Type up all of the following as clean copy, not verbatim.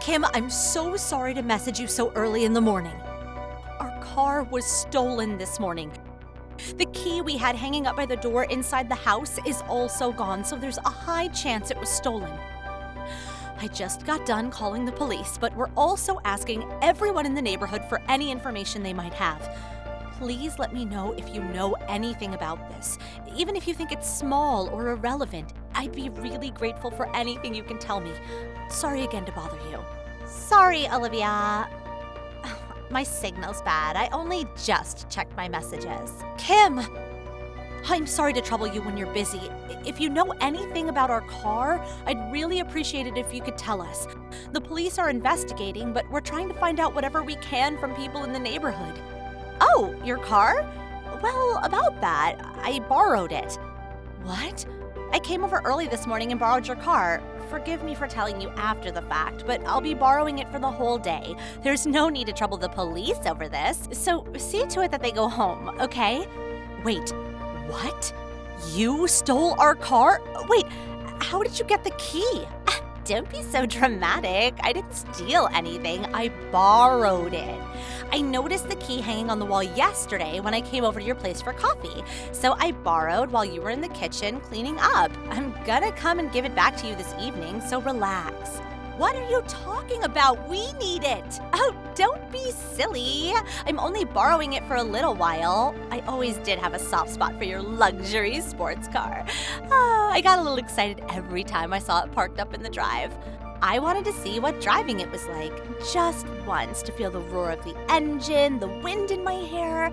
Kim, I'm so sorry to message you so early in the morning. Our car was stolen this morning. The key we had hanging up by the door inside the house is also gone, so there's a high chance it was stolen. I just got done calling the police, but we're also asking everyone in the neighborhood for any information they might have. Please let me know if you know anything about this. Even if you think it's small or irrelevant, I'd be really grateful for anything you can tell me. Sorry again to bother you. Sorry, Olivia. My signal's bad. I only just checked my messages. Kim! I'm sorry to trouble you when you're busy. If you know anything about our car, I'd really appreciate it if you could tell us. The police are investigating, but we're trying to find out whatever we can from people in the neighborhood. Oh, your car? Well, about that, I borrowed it. What? I came over early this morning and borrowed your car. Forgive me for telling you after the fact, but I'll be borrowing it for the whole day. There's no need to trouble the police over this, so see to it that they go home, okay? Wait, what? You stole our car? Wait, how did you get the key? Don't be so dramatic. I didn't steal anything. I borrowed it. I noticed the key hanging on the wall yesterday when I came over to your place for coffee. So I borrowed while you were in the kitchen cleaning up. I'm gonna come and give it back to you this evening, so relax. What are you talking about? We need it. Oh, don't be silly. I'm only borrowing it for a little while. I always did have a soft spot for your luxury sports car. I got a little excited every time I saw it parked up in the drive. I wanted to see what driving it was like, just once, to feel the roar of the engine, the wind in my hair.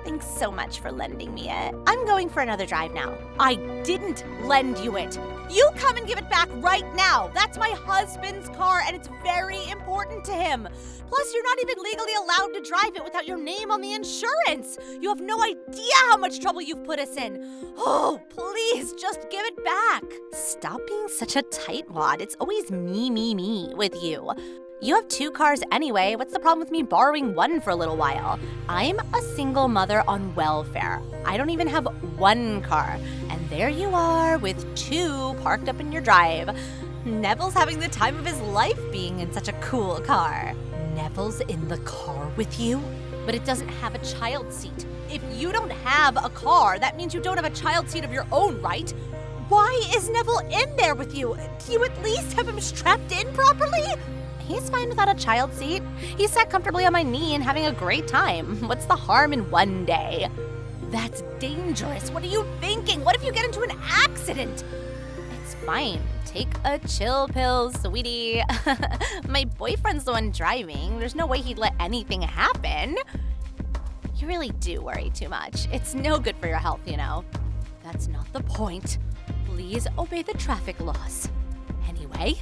Thanks so much for lending me it. I'm going for another drive now. I didn't lend you it. You come and give it back right now. That's my husband's car, and it's very important to him. Plus, you're not even legally allowed to drive it without your name on the insurance. You have no idea how much trouble you've put us in. Oh, please, just give it back. Stop being such a tightwad. It's always me with you. You have 2 cars anyway. What's the problem with me borrowing one for a little while? I'm a single mother on welfare. I don't even have 1 car. And there you are with 2 parked up in your drive. Neville's having the time of his life being in such a cool car. Neville's in the car with you? But it doesn't have a child seat. If you don't have a car, that means you don't have a child seat of your own, right? Why is Neville in there with you? Do you at least have him strapped in properly? He's fine without a child seat. He's sat comfortably on my knee and having a great time. What's the harm in one day? That's dangerous. What are you thinking? What if you get into an accident? It's fine. Take a chill pill, sweetie. My boyfriend's the one driving. There's no way he'd let anything happen. You really do worry too much. It's no good for your health, you know. That's not the point. Please obey the traffic laws. Anyway,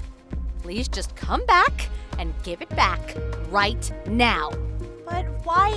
please just come back and give it back right now. But why?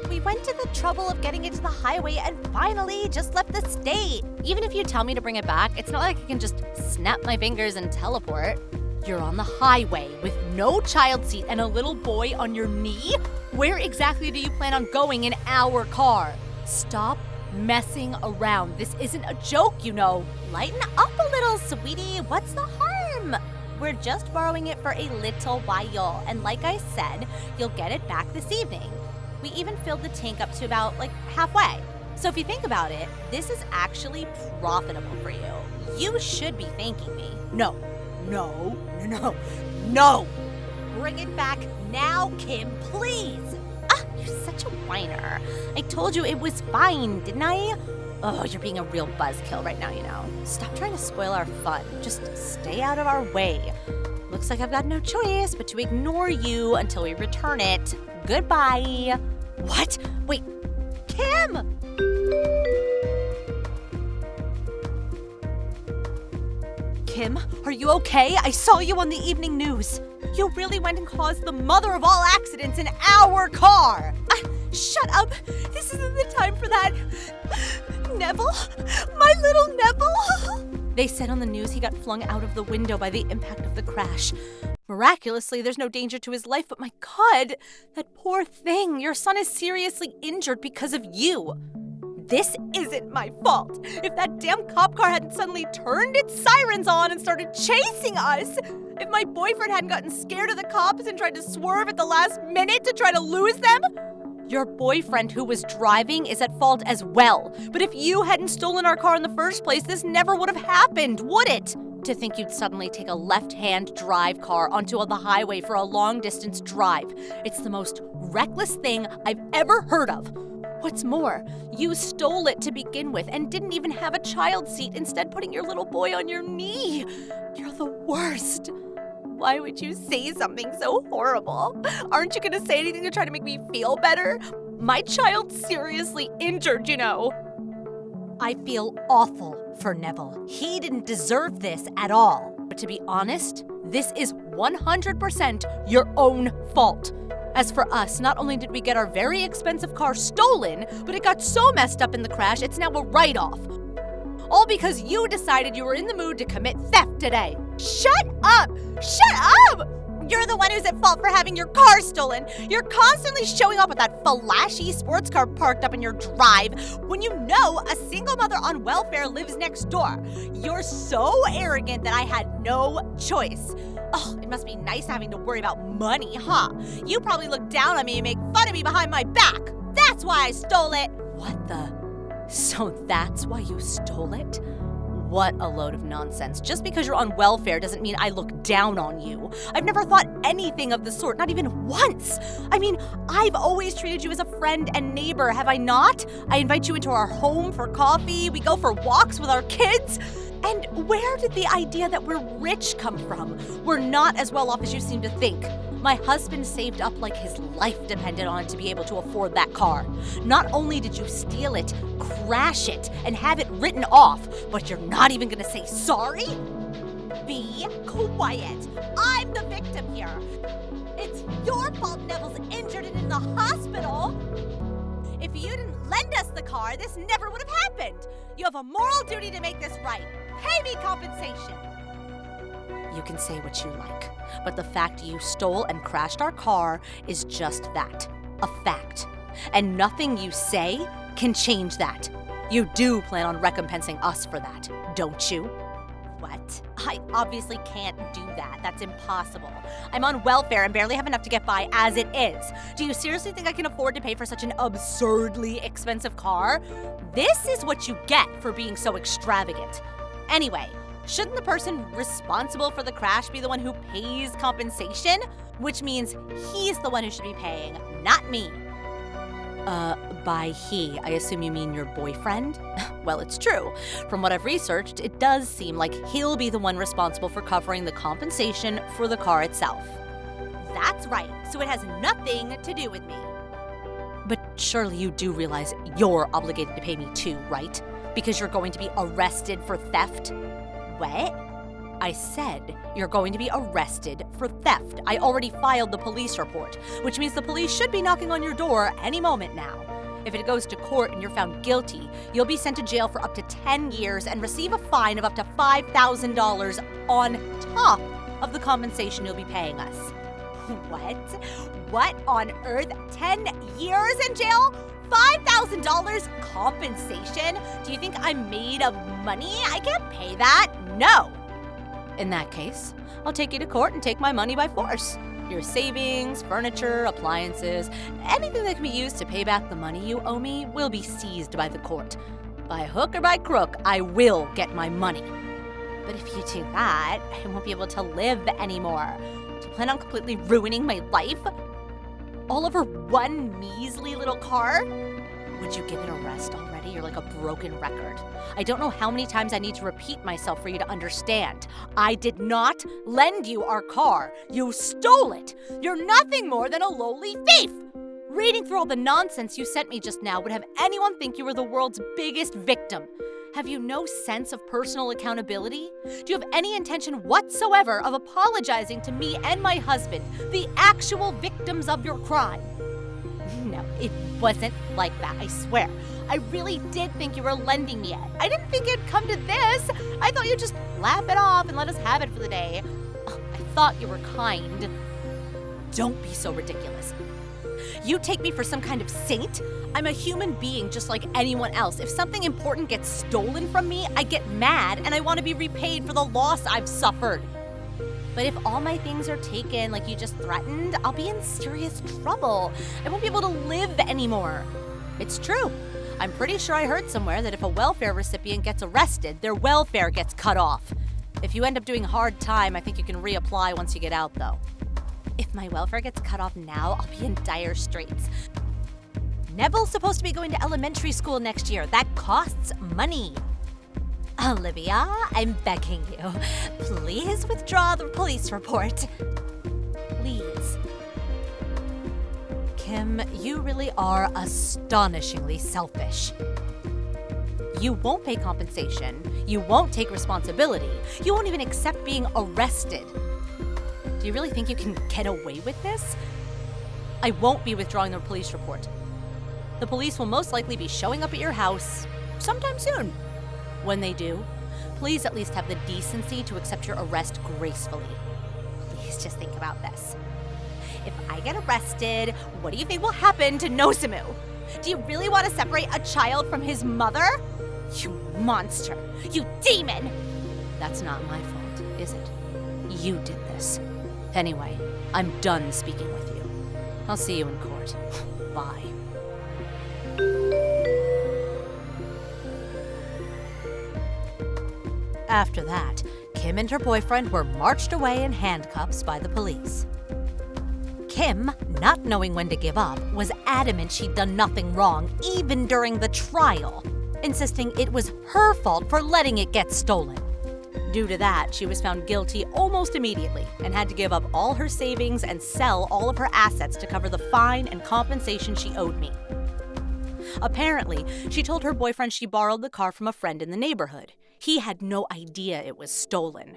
We went to the trouble of getting it to the highway and finally just left the state. Even if you tell me to bring it back, it's not like I can just snap my fingers and teleport. You're on the highway with no child seat and a little boy on your knee? Where exactly do you plan on going in our car? Stop messing around. This isn't a joke, you know. Lighten up a little, sweetie. What's the harm? We're just borrowing it for a little while, and like I said, you'll get it back this evening. We even filled the tank up to about, halfway. So if you think about it, this is actually profitable for you. You should be thanking me. No. Bring it back now, Kim, please. You're such a whiner. I told you it was fine, didn't I? Oh, you're being a real buzzkill right now, you know. Stop trying to spoil our fun. Just stay out of our way. Looks like I've got no choice but to ignore you until we return it. Goodbye. What? Wait, Kim! Kim, are you okay? I saw you on the evening news. You really went and caused the mother of all accidents in our car. Shut up. This isn't the time for that. Neville? My little Neville? They said on the news he got flung out of the window by the impact of the crash. Miraculously, there's no danger to his life, but my God, that poor thing. Your son is seriously injured because of you. This isn't my fault. If that damn cop car hadn't suddenly turned its sirens on and started chasing us, if my boyfriend hadn't gotten scared of the cops and tried to swerve at the last minute to try to lose them, your boyfriend who was driving is at fault as well. But if you hadn't stolen our car in the first place, this never would have happened, would it? To think you'd suddenly take a left-hand drive car onto the highway for a long-distance drive. It's the most reckless thing I've ever heard of. What's more, you stole it to begin with and didn't even have a child seat, instead putting your little boy on your knee. You're the worst. Why would you say something so horrible? Aren't you going to say anything to try to make me feel better? My child's seriously injured, you know. I feel awful for Neville. He didn't deserve this at all. But to be honest, this is 100% your own fault. As for us, not only did we get our very expensive car stolen, but it got so messed up in the crash, it's now a write-off. All because you decided you were in the mood to commit theft today. Shut up! Shut up! You're the one who's at fault for having your car stolen. You're constantly showing up with that flashy sports car parked up in your drive when you know a single mother on welfare lives next door. You're so arrogant that I had no choice. Oh, it must be nice having to worry about money, huh? You probably look down on me and make fun of me behind my back. That's why I stole it. What the? So that's why you stole it? What a load of nonsense. Just because you're on welfare doesn't mean I look down on you. I've never thought anything of the sort, not even once. I mean, I've always treated you as a friend and neighbor, have I not? I invite you into our home for coffee. We go for walks with our kids. And where did the idea that we're rich come from? We're not as well off as you seem to think. My husband saved up like his life depended on it to be able to afford that car. Not only did you steal it, crash it, and have it written off, but you're not even gonna say sorry? Be quiet. I'm the victim here. It's your fault Neville's injured and in the hospital. If you didn't lend us the car, this never would have happened. You have a moral duty to make this right. Pay me compensation. You can say what you like, but the fact you stole and crashed our car is just that, a fact. And nothing you say can change that. You do plan on recompensing us for that, don't you? What? I obviously can't do that. That's impossible. I'm on welfare and barely have enough to get by as it is. Do you seriously think I can afford to pay for such an absurdly expensive car? This is what you get for being so extravagant. Anyway, shouldn't the person responsible for the crash be the one who pays compensation? Which means he's the one who should be paying, not me. By he, I assume you mean your boyfriend? Well, it's true. From what I've researched, it does seem like he'll be the one responsible for covering the compensation for the car itself. That's right, so it has nothing to do with me. But surely you do realize you're obligated to pay me too, right? Because you're going to be arrested for theft? What? I said you're going to be arrested for theft. I already filed the police report, which means the police should be knocking on your door any moment now. If it goes to court and you're found guilty, you'll be sent to jail for up to 10 years and receive a fine of up to $5,000 on top of the compensation you'll be paying us. What? What on earth? 10 years in jail? $5,000 compensation? Do you think I'm made of money? I can't pay that. No. In that case, I'll take you to court and take my money by force. Your savings, furniture, appliances, anything that can be used to pay back the money you owe me will be seized by the court. By hook or by crook, I will get my money. But if you do that, I won't be able to live anymore. Do you plan on completely ruining my life? All over one measly little car? Would you give it a rest already? You're like a broken record. I don't know how many times I need to repeat myself for you to understand. I did not lend you our car. You stole it. You're nothing more than a lowly thief. Reading through all the nonsense you sent me just now would have anyone think you were the world's biggest victim. Have you no sense of personal accountability? Do you have any intention whatsoever of apologizing to me and my husband, the actual victims of your crime? No, it wasn't like that, I swear. I really did think you were lending me it. I didn't think it'd come to this. I thought you'd just laugh it off and let us have it for the day. I thought you were kind. Don't be so ridiculous. You take me for some kind of saint? I'm a human being just like anyone else. If something important gets stolen from me, I get mad and I want to be repaid for the loss I've suffered. But if all my things are taken like you just threatened, I'll be in serious trouble. I won't be able to live anymore. It's true. I'm pretty sure I heard somewhere that if a welfare recipient gets arrested, their welfare gets cut off. If you end up doing hard time, I think you can reapply once you get out, though. If my welfare gets cut off now, I'll be in dire straits. Neville's supposed to be going to elementary school next year. That costs money. Olivia, I'm begging you. Please withdraw the police report. Please. Kim, you really are astonishingly selfish. You won't pay compensation. You won't take responsibility. You won't even accept being arrested. Do you really think you can get away with this? I won't be withdrawing the police report. The police will most likely be showing up at your house sometime soon. When they do, please at least have the decency to accept your arrest gracefully. Please just think about this. If I get arrested, what do you think will happen to Nosimu? Do you really want to separate a child from his mother? You monster! You demon! That's not my fault, is it? You did this. Anyway, I'm done speaking with you. I'll see you in court. Bye. After that, Kim and her boyfriend were marched away in handcuffs by the police. Kim, not knowing when to give up, was adamant she'd done nothing wrong, even during the trial, insisting it was her fault for letting it get stolen. Due to that, she was found guilty almost immediately and had to give up all her savings and sell all of her assets to cover the fine and compensation she owed me. Apparently, she told her boyfriend she borrowed the car from a friend in the neighborhood. He had no idea it was stolen.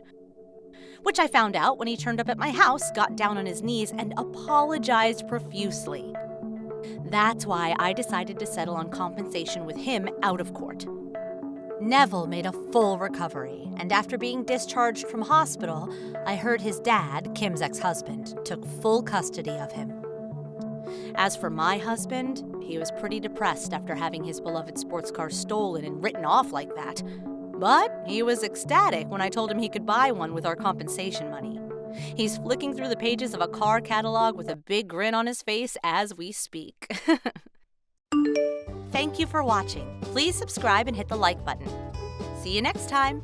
Which I found out when he turned up at my house, got down on his knees, and apologized profusely. That's why I decided to settle on compensation with him out of court. Neville made a full recovery, and after being discharged from hospital, I heard his dad, Kim's ex-husband, took full custody of him. As for my husband, he was pretty depressed after having his beloved sports car stolen and written off like that. But he was ecstatic when I told him he could buy one with our compensation money. He's flicking through the pages of a car catalog with a big grin on his face as we speak. Thank you for watching. Please subscribe and hit the like button. See you next time.